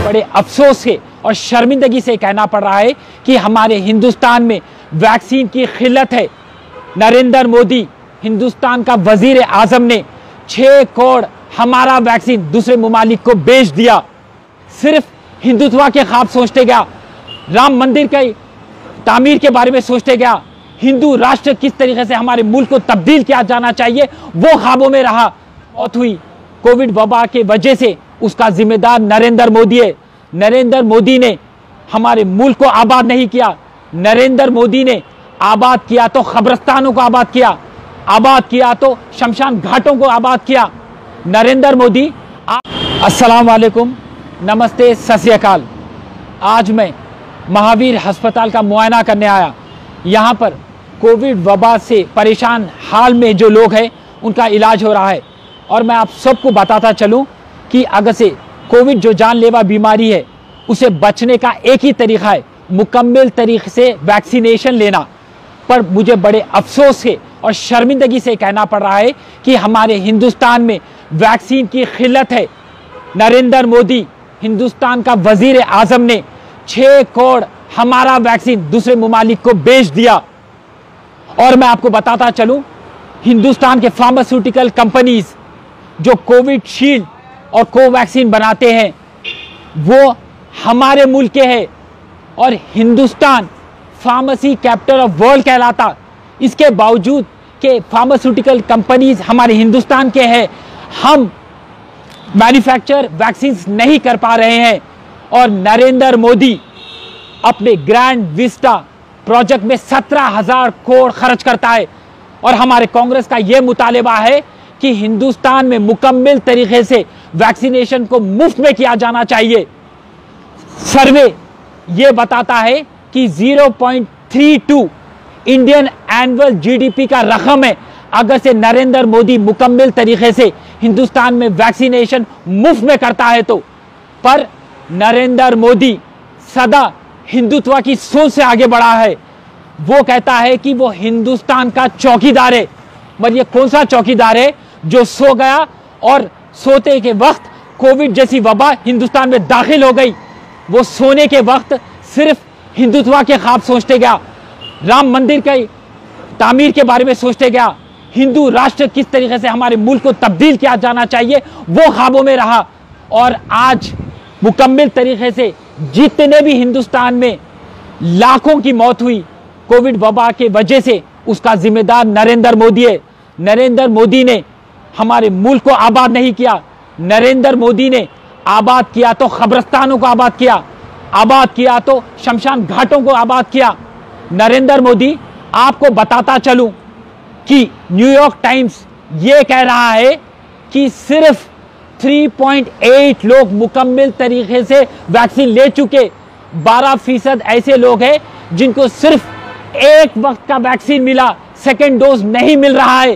बड़े अफसोस से और शर्मिंदगी से कहना पड़ रहा है कि हमारे हिंदुस्तान में वैक्सीन की किल्लत है। नरेंद्र मोदी हिंदुस्तान का वजीर आजम ने 6 करोड़ हमारा वैक्सीन दूसरे ममालिक को बेच दिया। सिर्फ हिंदुत्व के ख्वाब सोचते गया, राम मंदिर के तामीर के बारे में सोचते गया, हिंदू राष्ट्र किस तरीके से हमारे मुल्क को तब्दील किया जाना चाहिए वो ख्वाबों में रहा। मौत हुई कोविड वबा के वजह से, उसका जिम्मेदार नरेंद्र मोदी है। नरेंद्र मोदी ने हमारे मुल्क को आबाद नहीं किया। नरेंद्र मोदी ने आबाद किया तो कब्रिस्तानों को आबाद किया तो शमशान घाटों को आबाद किया। नरेंद्र मोदी अस्सलाम वालेकुम, नमस्ते, सत श्री अकाल। आज मैं महावीर अस्पताल का मुआयना करने आया। यहाँ पर कोविड वबा से परेशान हाल में जो लोग हैं उनका इलाज हो रहा है। और मैं आप सबको बताता चलूँ कि अगर से कोविड जो जानलेवा बीमारी है उसे बचने का एक ही तरीका है, मुकम्मल तरीके से वैक्सीनेशन लेना। पर मुझे बड़े अफसोस से और शर्मिंदगी से कहना पड़ रहा है कि हमारे हिंदुस्तान में वैक्सीन की किल्लत है। नरेंद्र मोदी हिंदुस्तान का वजीर आजम ने 6 करोड़ हमारा वैक्सीन दूसरे ममालिक को बेच दिया। और मैं आपको बताता चलूं, हिंदुस्तान के फार्मास्यूटिकल कंपनीज जो कोविड शील्ड और कोवैक्सीन बनाते हैं वो हमारे मुल्क के हैं। और Hindustan pharmacy capital of world कहलाता, इसके बावजूद के फार्मास्यूटिकल कंपनीज हमारे हिंदुस्तान के हैं। हम मैन्युफैक्चर वैक्सीन नहीं कर पा रहे हैं। और नरेंद्र मोदी अपने ग्रैंड विस्टा प्रोजेक्ट में 17,000 करोड़ खर्च करता है। और हमारे कांग्रेस का यह मुतालिबा है कि हिंदुस्तान में मुकम्मल तरीके से वैक्सीनेशन को मुफ्त में किया जाना चाहिए। सर्वे यह बताता है कि 0.32 इंडियन एनुअल जीडीपी का रकम है अगर से नरेंद्र मोदी मुकम्मल तरीके से हिंदुस्तान में वैक्सीनेशन मुफ्त में करता है तो। पर नरेंद्र मोदी सदा हिंदुत्व की सोच से आगे बढ़ा है। वो कहता है कि वो हिंदुस्तान का चौकीदार है। मगर ये कौन सा चौकीदार है जो सो गया और सोते के वक्त कोविड जैसी वबा हिंदुस्तान में दाखिल हो गई। वो सोने के वक्त सिर्फ हिंदुत्व के ख्वाब सोचते गया, राम मंदिर के तामीर के बारे में सोचते गया, हिंदू राष्ट्र किस तरीके से हमारे मुल्क को तब्दील किया जाना चाहिए वो ख्वाबों में रहा। और आज मुकम्मल तरीके से जितने भी हिंदुस्तान में लाखों की मौत हुई कोविड वबा के वजह से, उसका जिम्मेदार नरेंद्र मोदी है। नरेंद्र मोदी ने हमारे मुल्क को आबाद नहीं किया। नरेंद्र मोदी ने आबाद किया तो कब्रिस्तानों को आबाद किया तो शमशान घाटों को आबाद किया। नरेंद्र मोदी, आपको बताता चलूं कि न्यूयॉर्क टाइम्स ये कह रहा है कि सिर्फ 3.8 लोग मुकम्मल तरीके से वैक्सीन ले चुके। 12% ऐसे लोग हैं जिनको सिर्फ एक वक्त का वैक्सीन मिला, सेकेंड डोज नहीं मिल रहा है।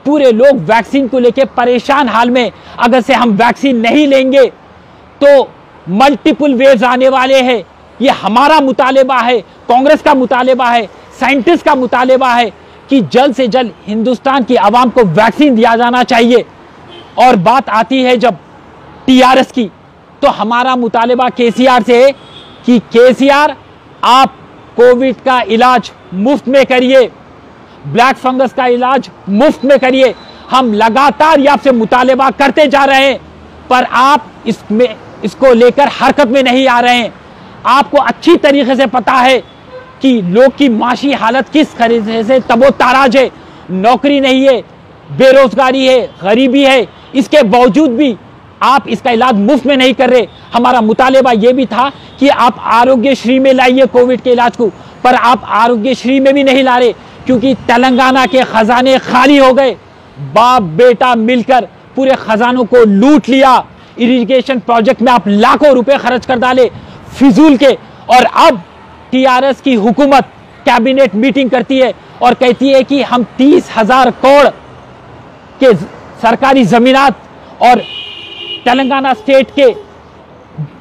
पूरे लोग वैक्सीन को लेकर परेशान हाल में। अगर से हम वैक्सीन नहीं लेंगे तो मल्टीपल वेव्स आने वाले हैं। ये हमारा मुतालिबा है, कांग्रेस का मुतालिबा है, साइंटिस्ट का मुतालिबा है कि जल्द से जल्द हिंदुस्तान की आवाम को वैक्सीन दिया जाना चाहिए। और बात आती है जब टीआरएस की, तो हमारा मुतालिबा केसीआर से है कि केसीआर, आप कोविड का इलाज मुफ्त में करिए, ब्लैक फंगस का इलाज मुफ्त में करिए। हम लगातार ये आपसे मुतालिबा करते जा रहे हैं, पर आप इसको लेकर हरकत में नहीं आ रहे हैं। आपको अच्छी तरीके से पता है कि लोग की माशी हालत किस तरीके से तबो-ताराज है, नौकरी नहीं है, बेरोजगारी है, गरीबी है। इसके बावजूद भी आप इसका इलाज मुफ्त में नहीं कर रहे। हमारा मुतालिबा ये भी था कि आप आरोग्यश्री में लाइए कोविड के इलाज को, पर आप आरोग्यश्री में भी नहीं ला रहे क्योंकि तेलंगाना के खजाने खाली हो गए। बाप बेटा मिलकर पूरे खजानों को लूट लिया। इरिगेशन प्रोजेक्ट में आप लाखों रुपए खर्च कर डाले फिजूल के। और अब टीआरएस की हुकूमत कैबिनेट मीटिंग करती है और कहती है कि हम 30,000 करोड़ के सरकारी जमीनात और तेलंगाना स्टेट के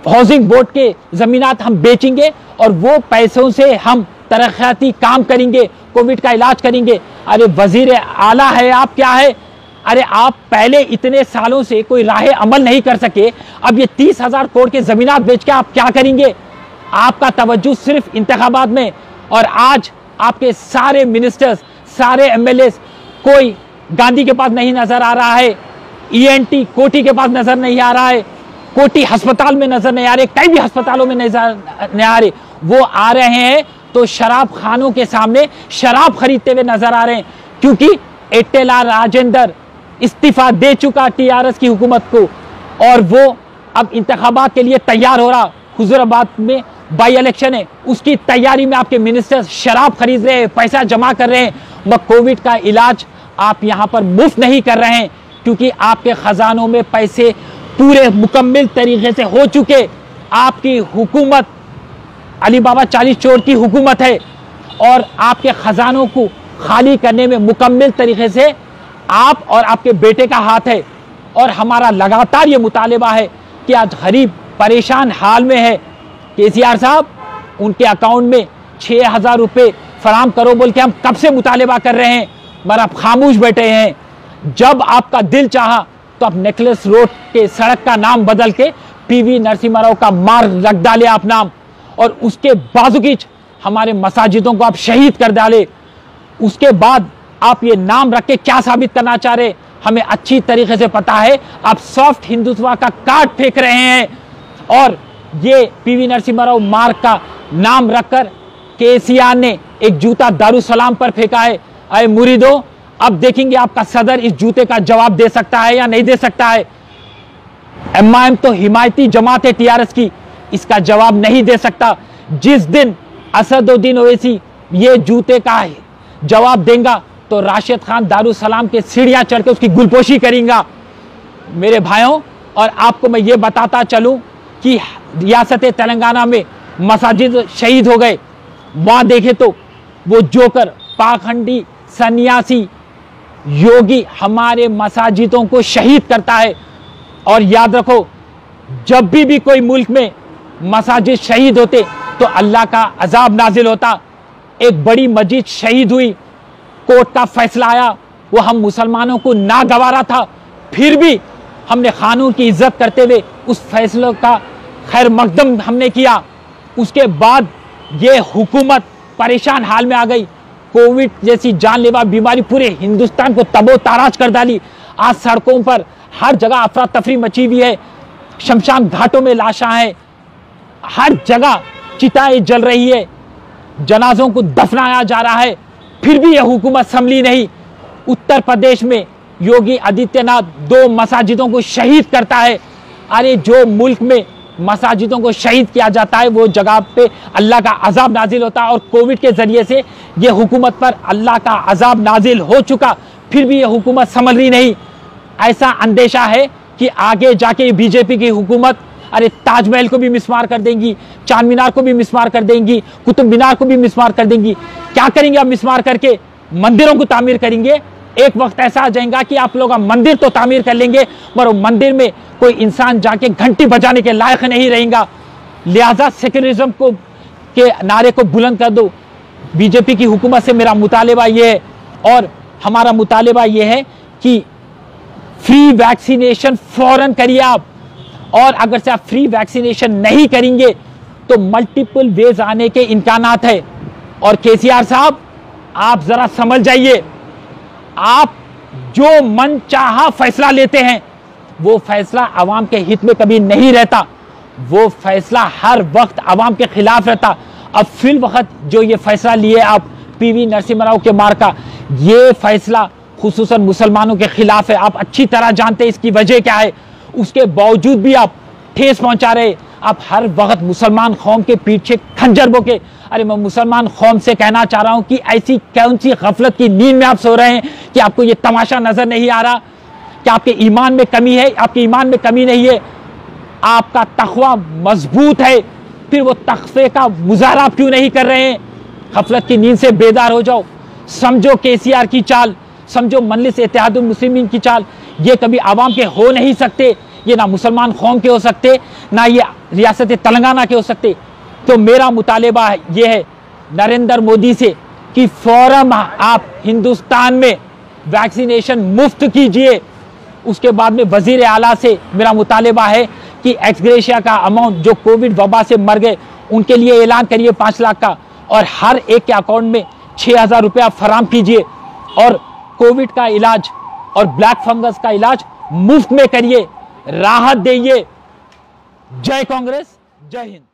हाउसिंग बोर्ड के जमीनात हम बेचेंगे और वो पैसों से हम तरक्याती काम करेंगे, कोविड का इलाज करेंगे। अरे वजीर आला है आप, क्या है अरे आप पहले इतने सालों से कोई राह अमल नहीं कर सके, अब ये 30,000 करोड़ के जमीनात बेच के आप क्या करेंगे? आपका तवज्जो सिर्फ इंतखाबात में, और आज आपके सारे मिनिस्टर्स, सारे एमएलए कोई गांधी के पास नहीं नजर आ रहा है, ईएनटी कोटी के पास नजर नहीं आ रहा है, कोटी अस्पताल में नजर नहीं आ रहे, कई भी अस्पतालों में नजर नहीं आ रहे। वो आ रहे हैं तो शराब खानों के सामने शराब खरीदते हुए नजर आ रहे हैं, क्योंकि एटेला राजेंद्र इस्तीफा दे चुका टीआरएस की हुकूमत को, और वो अब इंतखाबात के लिए तैयार हो रहा। हुजूराबाद में बाई इलेक्शन है, उसकी तैयारी में आपके मिनिस्टर्स शराब खरीद रहे हैं, पैसा जमा कर रहे हैं। मगर कोविड का इलाज आप यहाँ पर मुफ्त नहीं कर रहे हैं, क्योंकि आपके खजानों में पैसे पूरे मुकम्मल तरीके से हो चुके। आपकी हुकूमत अली बाबा 40 चोर की हुकूमत है, और आपके खजानों को खाली करने में मुकम्मल तरीके से आप और आपके बेटे का हाथ है। और हमारा लगातार ये मुतालिबा है कि आज गरीब परेशान हाल में है, केसीआर साहब उनके अकाउंट में 6,000 रुपये फराम करो बोल के हम कब से मुतालिबा कर रहे हैं, मगर आप खामोश बैठे हैं। जब आपका दिल चाहा तो आप नेकलेस रोड के सड़क का नाम बदल के पीवी नरसिम्हा राव का मार्ग रख डाले आप नाम, और उसके बाजुकीच हमारे मसाजिदों को आप शहीद कर डाले। उसके बाद आप ये नाम रख के क्या साबित करना चाह रहे, हमें अच्छी तरीके से पता है। आप सॉफ्ट हिंदुत्व का कार्ड फेंक रहे हैं, और ये पीवी नरसिम्हा राव मार्ग का नाम रखकर केसीआर ने एक जूता दारुसलाम पर फेंका है। अरे मुरीदो, अब देखेंगे आपका सदर इस जूते का जवाब दे सकता है या नहीं दे सकता है। एमआईएम तो हिमायती जमात है टीआरएस की, इसका जवाब नहीं दे सकता। जिस दिन असदुद्दीन ओवैसी ये जूते का जवाब देगा तो राशिद खान दारुसलाम के सीढ़ियां चढ़ के उसकी गुलपोशी करेंगा। मेरे भाइयों, और आपको मैं ये बताता चलूं कि रियासत तेलंगाना में मसाजिद शहीद हो गए। वहां देखे तो वो जोकर, पाखंडी, सन्यासी, योगी हमारे मसाजिदों को शहीद करता है। और याद रखो, जब भी कोई मुल्क में मसाजिद शहीद होते तो अल्लाह का अजाब नाजिल होता। एक बड़ी मस्जिद शहीद हुई, कोर्ट का फैसला आया, वो हम मुसलमानों को नागवारा था, फिर भी हमने कानून की इज्जत करते हुए उस फैसले का खैर मकदम हमने किया। उसके बाद ये हुकूमत परेशान हाल में आ गई। कोविड जैसी जानलेवा बीमारी पूरे हिंदुस्तान को तबो ताराज कर डाली। आज सड़कों पर हर जगह अफरा तफरी मची हुई है, शमशान घाटों में लाशें हैं, हर जगह चिताएं जल रही है, जनाजों को दफनाया जा रहा है, फिर भी यह हुकूमत संभली नहीं। उत्तर प्रदेश में योगी आदित्यनाथ 2 मसाजिदों को शहीद करता है। अरे जो मुल्क में मसाजिदों को शहीद किया जाता है वो जगह पे अल्लाह का अजाब नाजिल होता है, और कोविड के जरिए से ये हुकूमत पर अल्लाह का अजाब नाजिल हो चुका, फिर भी ये हुकूमत संभल रही नहीं। ऐसा अंदेशा है कि आगे जाके बीजेपी की हुकूमत अरे ताजमहल को भी मिसमार कर देंगी, चांद मीनार को भी मिसमार कर देंगी, कुतुब मीनार को भी मिसमार कर देंगी। क्या करेंगे आप मिसमार करके? मंदिरों को तामीर करेंगे। एक वक्त ऐसा आ जाएगा कि आप लोग मंदिर तो तामीर कर लेंगे, मगर मंदिर में कोई इंसान जाके घंटी बजाने के लायक नहीं रहेगा। लिहाजा सेक्युलरिज्म को के नारे को बुलंद कर दो। बीजेपी की हुकूमत से मेरा मुतालिबा ये है, और हमारा मुतालिबा ये है कि फ्री वैक्सीनेशन फौरन करिए आप, और अगर से आप फ्री वैक्सीनेशन नहीं करेंगे तो मल्टीपल वेज आने के इम्कानात है। और केसीआर साहब, आप जरा समझ जाइए, आप जो मन चाहा फैसला लेते हैं वो फैसला आवाम के हित में कभी नहीं रहता, वो फैसला हर वक्त आवाम के खिलाफ रहता। अब फिल वक्त जो ये फैसला लिए आप पीवी नरसिम्हा राव के मार का, ये फैसला खुसूसन मुसलमानों के खिलाफ है। आप अच्छी तरह जानते हैं इसकी वजह क्या है, उसके बावजूद भी आप ठेस पहुंचा रहे। आप हर वक्त मुसलमान कौम के पीछे खंजर बोके। अरे मैं मुसलमान कौम से कहना चाह रहा हूं कि ऐसी कौन सी गफलत की नींद में आप सो रहे हैं कि आपको ये तमाशा नजर नहीं आ रहा कि आपके ईमान में कमी है? आपके ईमान में कमी नहीं है, आपका तकवा मजबूत है, फिर वो तकवे का मुजाहरा आप क्यों नहीं कर रहे हैं? गफलत की नींद से बेदार हो जाओ। समझो केसीआर की चाल, समझो मजलिस इत्तेहादुल मुस्लिमीन की चाल। ये कभी आवाम के हो नहीं सकते, ये ना मुसलमान कौम के हो सकते, ना ये रियासत तेलंगाना के हो सकते। तो मेरा मुतालिबा ये है नरेंद्र मोदी से कि फौरन आप हिंदुस्तान में वैक्सीनेशन मुफ्त कीजिए। उसके बाद में वजीर आला से मेरा मुतालिबा है कि एक्सग्रेशिया का अमाउंट जो कोविड वबा से मर गए उनके लिए ऐलान करिए 5 लाख का, और हर एक के अकाउंट में 6,000 रुपया फराम कीजिए, और कोविड का इलाज और ब्लैक फंगस का इलाज मुफ्त में करिए, राहत देइए। जय कांग्रेस, जय हिंद।